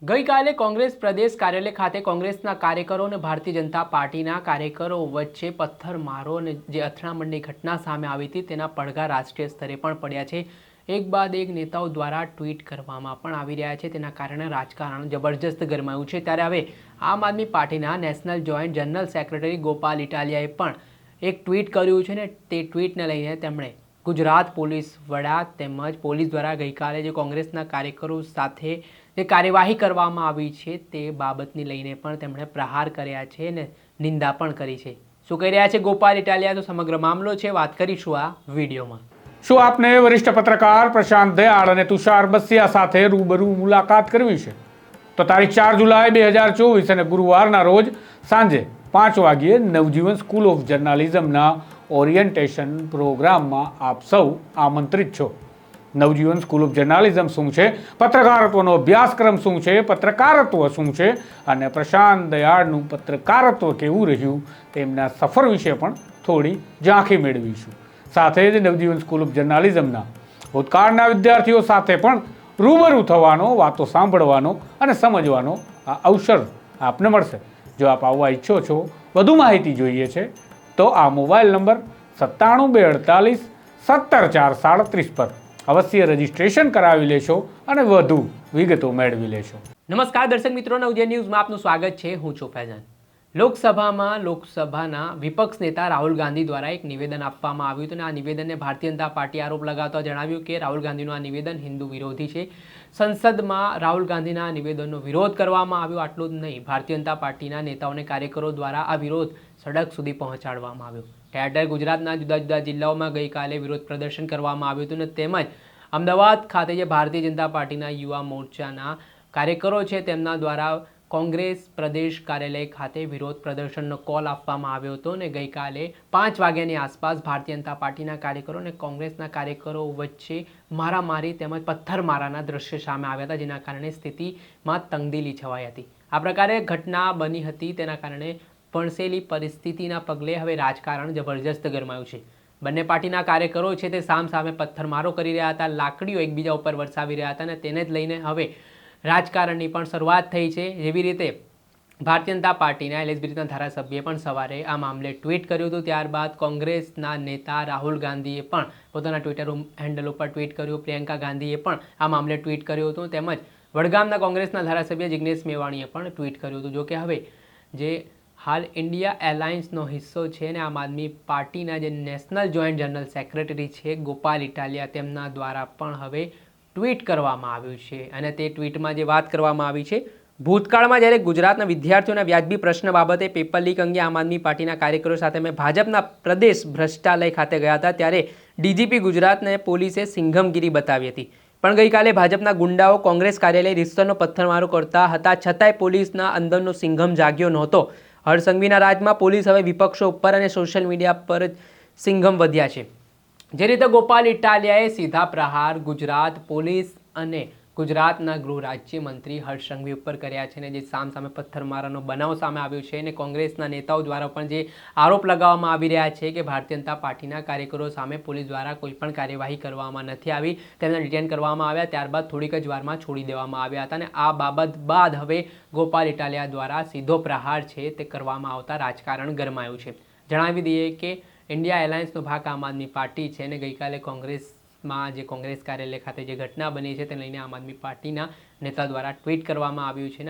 ગઈકાલે કોંગ્રેસ પ્રદેશ કાર્યાલય ખાતે કોંગ્રેસના કાર્યકરો અને ભારતીય જનતા પાર્ટીના કાર્યકરો વચ્ચે પથ્થરમારો અને જે અથડામણની ઘટના સામે આવી હતી તેના પડઘા રાષ્ટ્રીય સ્તરે પણ પડ્યા છે। એક બાદ એક નેતાઓ દ્વારા ટ્વીટ કરવામાં પણ આવી રહ્યા છે, તેના કારણે રાજકારણ જબરજસ્ત ગરમાયું છે। ત્યારે હવે આમ આદમી પાર્ટીના national joint general secretary Gopal ઇટાલિયાએ પણ એક ટ્વીટ કર્યું છે ને તે ટ્વીટને લઈને તેમણે ગુજરાત પોલીસ વડા તેમજ પોલીસ દ્વારા ગઈકાલે જે કોંગ્રેસના કાર્યકરો સાથે જે કાર્યવાહી કરવામાં આવી છે તે બાબતને લઈને પણ તેમણે પ્રહાર કર્યા છે અને નિંદા પણ કરી છે। શું કહી રહ્યા છે ગોપાલ ઇટાલિયા, તો સમગ્ર મામલો છે, વાત કરીશું આ વિડીયોમાં। શું આપને વરિષ્ઠ પત્રકાર પ્રશાંત દયાળ અને તુષાર બસિયા સાથે રૂબરૂ મુલાકાત કરવી છે? તો તારીખ 4 જુલાઈ 2024 અને ગુરુવારના રોજ સાંજે 5 વાગ્યે નવજીવન સ્કૂલ ઓફ જર્નાલિઝમના ઓરિએન્ટેશન પ્રોગ્રામમાં આપ સૌ આમંત્રિત છો। નવજીવન સ્કૂલ ઓફ જર્નાલિઝમ શું છે, પત્રકારત્વનો અભ્યાસક્રમ શું છે, પત્રકારત્વ શું છે અને પ્રશાંત દયાળનું પત્રકારત્વ કેવું રહ્યું તેમના સફર વિશે પણ થોડી ઝાંખી મેળવીશું। સાથે જ નવજીવન સ્કૂલ ઓફ જર્નાલિઝમના ભૂતકાળના વિદ્યાર્થીઓ સાથે પણ રૂબરૂ થવાનો, વાતો સાંભળવાનો અને સમજવાનો આ અવસર આપને મળશે। જો આપ આવવા ઈચ્છો છો, વધુ માહિતી જોઈએ છે તો આ મોબાઈલ નંબર 97 248 17 4 37 પર અવશ્ય રજીસ્ટ્રેશન કરાવી લેશો અને વધુ વિગતો મેળવી લેશો। નમસ્કાર દર્શક મિત્રો, નવજીવન ન્યૂઝમાં આપનું સ્વાગત છે। હું છું ફૈઝાન। લોકસભાના વિપક્ષ નેતા રાહુલ ગાંધી દ્વારા એક નિવેદન આપવામાં આવ્યું હતું અને આ નિવેદનને ભારતીય જનતા પાર્ટી આરોપ લગાવતા જણાવ્યું કે રાહુલ ગાંધીનું આ નિવેદન હિન્દુ વિરોધી છે। સંસદમાં રાહુલ ગાંધીના નિવેદનનો વિરોધ કરવામાં આવ્યો। આટલું જ નહીં, ભારતીય જનતા પાર્ટીના નેતાઓને કાર્યકરો દ્વારા આ વિરોધ સડક સુધી પહોંચાડવામાં આવ્યો। ઠેર ઠેર ગુજરાતના જુદા જુદા જિલ્લાઓમાં ગઈકાલે વિરોધ પ્રદર્શન કરવામાં આવ્યું હતું અને તેમજ અમદાવાદ ખાતે જે ભારતીય જનતા પાર્ટીના યુવા મોરચાના કાર્યકરો છે તેમના દ્વારા કોંગ્રેસ પ્રદેશ કાર્યાલય ખાતે વિરોધ પ્રદર્શનનો કોલ આપવામાં આવ્યો હતો અને ગઈકાલે 5 વાગ્યાની આસપાસ ભારતીય જનતા પાર્ટીના કાર્યકરો અને કોંગ્રેસના કાર્યકરો વચ્ચે મારામારી તેમજ પથ્થરમારાના દ્રશ્યો સામે આવ્યા હતા, જેના કારણે સ્થિતિમાં તંગદિલી છવાઈ હતી। આ પ્રકારે ઘટના બની હતી, તેના કારણે ભણસેલી પરિસ્થિતિના પગલે હવે રાજકારણ જબરજસ્ત ગરમાયું છે। બંને પાર્ટીના કાર્યકરો છે તે સામસામે પથ્થરમારો કરી રહ્યા હતા, લાકડીઓ એકબીજા ઉપર વરસાવી રહ્યા હતા અને તેને જ લઈને હવે રાજકારણની પણ શરૂઆત થઈ છે। જેવી રીતે ભારતીય જનતા પાર્ટીના એલએસબીના ધારાસભ્યએ પણ સવારે આ મામલે ટ્વીટ કર્યું હતું, ત્યારબાદ કોંગ્રેસના નેતા રાહુલ ગાંધીએ પણ પોતાના ટ્વિટર હેન્ડલ ઉપર ટ્વીટ કર્યું, પ્રિયંકા ગાંધીએ પણ આ મામલે ટ્વીટ કર્યું હતું, તેમજ વડગામના કોંગ્રેસના ધારાસભ્ય જિગ્નેશ મેવાણીએ પણ ટ્વીટ કર્યું હતું। જોકે હવે જે હાલ ઇન્ડિયા એલાયન્સનો હિસ્સો છે ને આમ આદમી પાર્ટીના જે નેશનલ જોઈન્ટ જનરલ સેક્રેટરી છે ગોપાલ ઇટાલિયા, તેમના દ્વારા પણ હવે ટ્વીટ કરવામાં આવ્યું છે અને તે ટ્વીટમાં જે વાત કરવામાં આવી છે, ભૂતકાળમાં જ્યારે ગુજરાતના વિદ્યાર્થીઓના વ્યાજબી પ્રશ્ન બાબતે પેપર લીક અંગે આમ આદમી પાર્ટીના કાર્યકરો સાથે મેં ભાજપના પ્રદેશ ભ્રષ્ટાલય ખાતે ગયા હતા ત્યારે ડીજીપી ગુજરાતને પોલીસે સિંઘમગીરી બતાવી હતી, પણ ગઈકાલે ભાજપના ગુંડાઓ કોંગ્રેસ કાર્યાલય રિસ્તરનો પથ્થરમારો કરતા હતા છતાંય પોલીસના અંદરનો સિંઘમ જાગ્યો નહોતો। હર્ષસંઘવીના રાજમાં પોલીસ હવે વિપક્ષો ઉપર અને સોશિયલ મીડિયા પર સિંઘમ વધ્યા છે। જે રીતે ગોપાલ ઇટાલિયાએ સીધા પ્રહાર ગુજરાત પોલીસ અને ગુજરાતના ગૃહ રાજ્યમંત્રી હર્ષસંઘવી ઉપર કર્યા છે અને જે સામસામે પથ્થરમારાનો બનાવ સામે આવ્યો છે અને કોંગ્રેસના નેતાઓ દ્વારા પણ જે આરોપ લગાવવામાં આવી રહ્યા છે કે ભારતીય જનતા પાર્ટીના કાર્યકરો સામે પોલીસ દ્વારા કોઈ પણ કાર્યવાહી કરવામાં નથી આવી, તેમને ડિટેન કરવામાં આવ્યા, ત્યારબાદ થોડીક જ વારમાં છોડી દેવામાં આવ્યા હતા અને આ બાબત બાદ હવે ગોપાલ ઇટાલિયા દ્વારા સીધો પ્રહાર છે તે કરવામાં આવતા રાજકારણ ગરમાયું છે। જણાવી દઈએ કે ઇન્ડિયા એલાયન્સનો ભાગ આમ આદમી પાર્ટી છે અને ગઈકાલે કોંગ્રેસમાં જે કોંગ્રેસ કાર્યાલય ખાતે જે ઘટના બની છે તેને લઈને આમ આદમી પાર્ટીના નેતા દ્વારા ટ્વીટ કરવામાં આવ્યું છે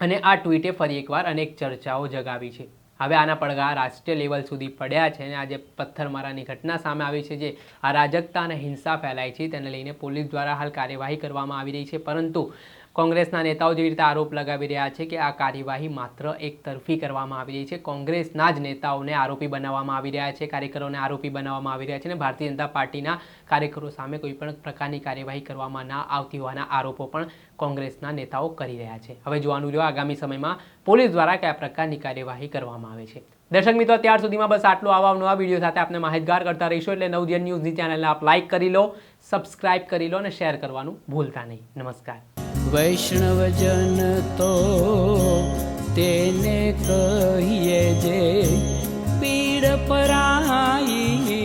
અને આ ટ્વીટે ફરી એકવાર અનેક ચર્ચાઓ જગાવી છે। હવે આના પડઘા રાષ્ટ્રીય લેવલ સુધી પડ્યા છે અને આજે પથ્થરમારાની ઘટના સામે આવી છે, જે અરાજકતા અને હિંસા ફેલાઈ છે તેને લઈને પોલીસ દ્વારા હાલ કાર્યવાહી કરવામાં આવી રહી છે, પરંતુ કોંગ્રેસના નેતાઓ જેવી રીતે આરોપ લગાવી રહ્યા છે કે આ કાર્યવાહી માત્ર એક તરફી કરવામાં આવી રહી છે, કોંગ્રેસના જ નેતાઓને આરોપી બનાવવામાં આવી રહ્યા છે, કાર્યકરોને આરોપી બનાવવામાં આવી રહ્યા છે અને ભારતીય જનતા પાર્ટીના કાર્યકરો સામે કોઈ પણ પ્રકારની કાર્યવાહી કરવામાં ના આવતી હોવાના આરોપો પણ કોંગ્રેસના નેતાઓ કરી રહ્યા છે। હવે જોવાનું રહ્યું આગામી સમયમાં પોલીસ દ્વારા કયા પ્રકારની કાર્યવાહી કરવામાં આવે છે। દર્શક મિત્રો, ત્યાર સુધીમાં બસ આટલું। આવા નવા વિડીયો સાથે આપણે માહિતગાર કરતા રહીશું, એટલે નવજીવન ન્યૂઝની ચેનલને આપ લાઇક કરી લો, સબસ્ક્રાઇબ કરી લો અને શેર કરવાનું ભૂલતા નહીં। નમસ્કાર। વૈષ્ણવજન તો તેને કહીએ જે પીડ પરાઈ।